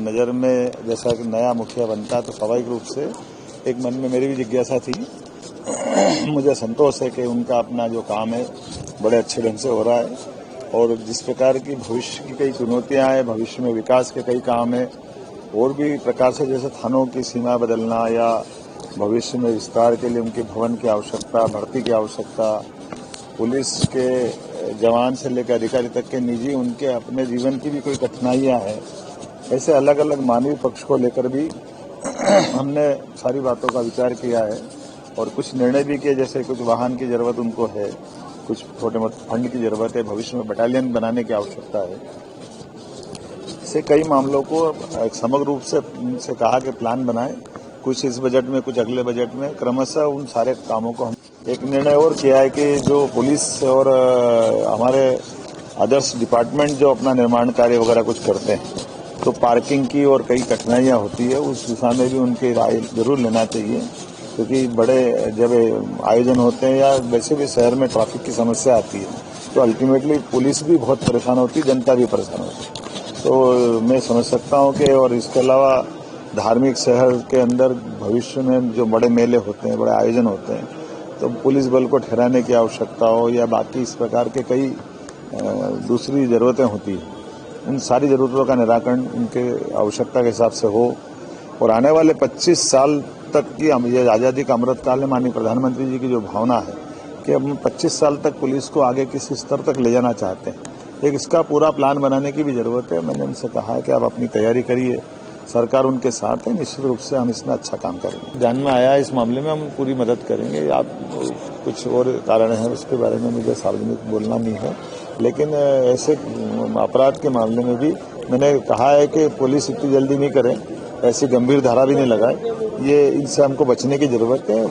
नज़र में जैसा कि नया मुखिया बनता तो स्वाभाविक रूप से एक मन में मेरी भी जिज्ञासा थी। मुझे संतोष है कि उनका अपना जो काम है बड़े अच्छे ढंग से हो रहा है और जिस प्रकार की भविष्य की कई चुनौतियां हैं, भविष्य में विकास के कई काम है और भी प्रकार से जैसे थानों की सीमा बदलना या भविष्य में विस्तार के लिए उनके भवन की आवश्यकता, भर्ती की आवश्यकता, पुलिस के जवान से लेकर अधिकारी तक के निजी उनके अपने जीवन की भी कोई कठिनाइयां हैं। ऐसे अलग अलग मानवीय पक्ष को लेकर भी हमने सारी बातों का विचार किया है और कुछ निर्णय भी किए, जैसे कुछ वाहन की जरूरत उनको है, कुछ छोटे मोटे फंड की जरूरत है, भविष्य में बटालियन बनाने की आवश्यकता है। इससे कई मामलों को समग्र रूप से कहा कि प्लान बनाएं, कुछ इस बजट में, कुछ अगले बजट में, क्रमशः उन सारे कामों को हम एक निर्णय और किया है कि जो पुलिस और हमारे अदर्स डिपार्टमेंट जो अपना निर्माण कार्य वगैरह कुछ करते हैं तो पार्किंग की और कई कठिनाइयां होती है, उस दिशा में भी उनकी राय जरूर लेना चाहिए, क्योंकि बड़े जब आयोजन होते हैं या वैसे भी शहर में ट्रैफिक की समस्या आती है तो अल्टीमेटली पुलिस भी बहुत परेशान होती है, जनता भी परेशान होती है। तो मैं समझ सकता हूं कि और इसके अलावा धार्मिक शहर के अंदर भविष्य में जो बड़े मेले होते हैं, बड़े आयोजन होते हैं, तो पुलिस बल को ठहराने की आवश्यकता हो या बाकी इस प्रकार के कई दूसरी जरूरतें होती हैं, उन सारी जरूरतों का निराकरण उनके आवश्यकता के हिसाब से हो और आने वाले 25 साल तक की ये आज़ादी का अमृतकाल में माननीय प्रधानमंत्री जी की जो भावना है कि हम 25 साल तक पुलिस को आगे किस स्तर तक ले जाना चाहते हैं, एक इसका पूरा प्लान बनाने की भी जरूरत है। मैंने उनसे कहा है कि आप अपनी तैयारी करिए, सरकार उनके साथ है, निश्चित रूप से हम इसमें अच्छा काम करेंगे। ध्यान में आया इस मामले में हम पूरी मदद करेंगे। आप कुछ और कारण है उसके बारे में मुझे सार्वजनिक बोलना नहीं है, लेकिन ऐसे अपराध के मामले में भी मैंने कहा है कि पुलिस इतनी जल्दी नहीं करे, ऐसी गंभीर धारा भी नहीं लगाए, ये इनसे हमको बचने की जरूरत है।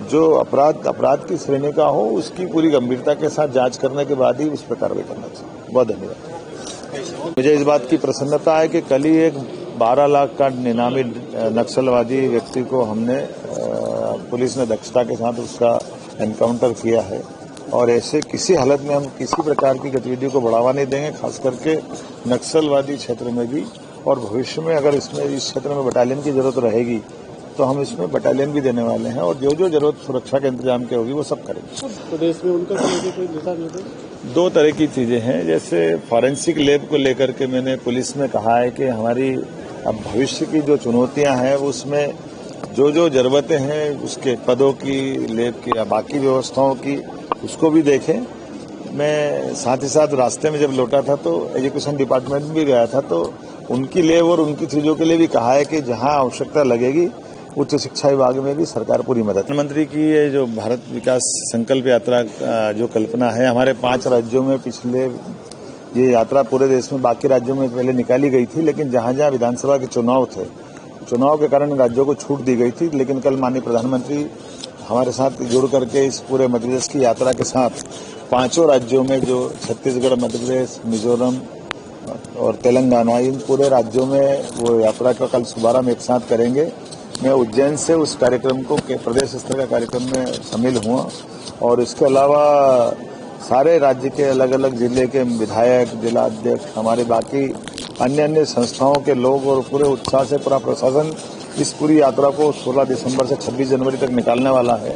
जो अपराध की श्रेणी का हो उसकी पूरी गंभीरता के साथ जांच करने के बाद ही उस पर कार्रवाई करना चाहिए। बहुत धन्यवाद। मुझे इस बात की प्रसन्नता है कि कल ही एक 12 लाख का इनामी नक्सलवादी व्यक्ति को हमने पुलिस ने दक्षता के साथ उसका एनकाउंटर किया है और ऐसे किसी हालत में हम किसी प्रकार की गतिविधियों को बढ़ावा नहीं देंगे, खास करके नक्सलवादी क्षेत्र में भी। और भविष्य में अगर इसमें इस क्षेत्र में बटालियन की जरूरत रहेगी तो हम इसमें बटालियन भी देने वाले हैं और जो जो जरूरत सुरक्षा के इंतजाम की होगी वो सब करेंगे। प्रदेश में उनका कोई दिशा निर्देश 2 तरह की चीजें हैं, जैसे फॉरेंसिक लैब को लेकर के मैंने पुलिस में कहा है कि हमारी अब भविष्य की जो चुनौतियां हैं उसमें जो जो जरूरतें हैं उसके पदों की, लैब की या बाकी व्यवस्थाओं की, उसको भी देखें। मैं साथ ही साथ रास्ते में जब लौटा था तो एजुकेशन डिपार्टमेंट में भी गया था तो उनकी लैब और उनकी चीजों के लिए भी कहा है कि जहां आवश्यकता लगेगी उच्च शिक्षा विभाग में भी सरकार पूरी मदद। प्रधानमंत्री की ये जो भारत विकास संकल्प यात्रा जो कल्पना है, हमारे 5 राज्यों में पिछले ये यात्रा पूरे देश में बाकी राज्यों में पहले निकाली गई थी, लेकिन जहां जहां विधानसभा के चुनाव थे, चुनाव के कारण राज्यों को छूट दी गई थी। लेकिन कल माननीय प्रधानमंत्री हमारे साथ जुड़ करके इस पूरे मध्य प्रदेश की यात्रा के साथ 5 राज्यों में जो छत्तीसगढ़, मध्य प्रदेश, मिजोरम और तेलंगाना, इन पूरे राज्यों में वो यात्रा का कल शुभारंभ एक साथ करेंगे। मैं उज्जैन से उस कार्यक्रम को प्रदेश स्तर का कार्यक्रम में शामिल हुआ और इसके अलावा सारे राज्य के अलग अलग जिले के विधायक, जिला अध्यक्ष, हमारे बाकी अन्य संस्थाओं के लोग और पूरे उत्साह से पूरा प्रशासन इस पूरी यात्रा को 16 दिसंबर से 26 जनवरी तक निकालने वाला है।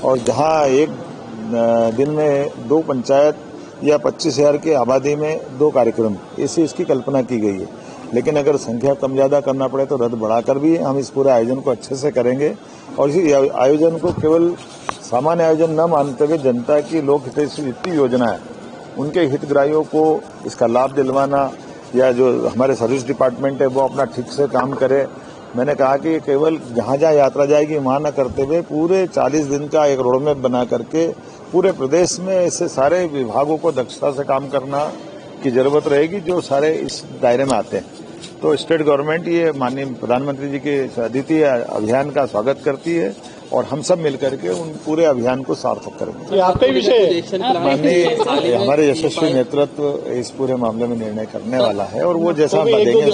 और जहां एक दिन में 2 पंचायत या 25,000 की आबादी में 2 कार्यक्रम, ऐसी इसकी कल्पना की गई है। लेकिन अगर संख्या कम ज्यादा करना पड़े तो रद्द बढ़ाकर भी हम इस पूरे आयोजन को अच्छे से करेंगे और इसी आयोजन को केवल सामान्य आयोजन न मानते हुए जनता की लोक हित से जितनी योजना है उनके हितग्राहियों को इसका लाभ दिलवाना, या जो हमारे सर्विस डिपार्टमेंट है वो अपना ठीक से काम करे। मैंने कहा कि केवल जहां जहां यात्रा जाएगी वहां न करते हुए पूरे 40 दिन का एक रोडमैप बना करके पूरे प्रदेश में ऐसे सारे विभागों को दक्षता से काम करना की जरूरत रहेगी जो सारे इस दायरे में आते हैं। तो स्टेट गवर्नमेंट ये माननीय प्रधानमंत्री जी के अद्वितीय अभियान का स्वागत करती है और हम सब मिलकर के उन पूरे अभियान को सार्थक करेंगे। आपका विषय माननीय हमारे यशस्वी नेतृत्व इस पूरे मामले में निर्णय करने वाला है और वो जैसा देंगे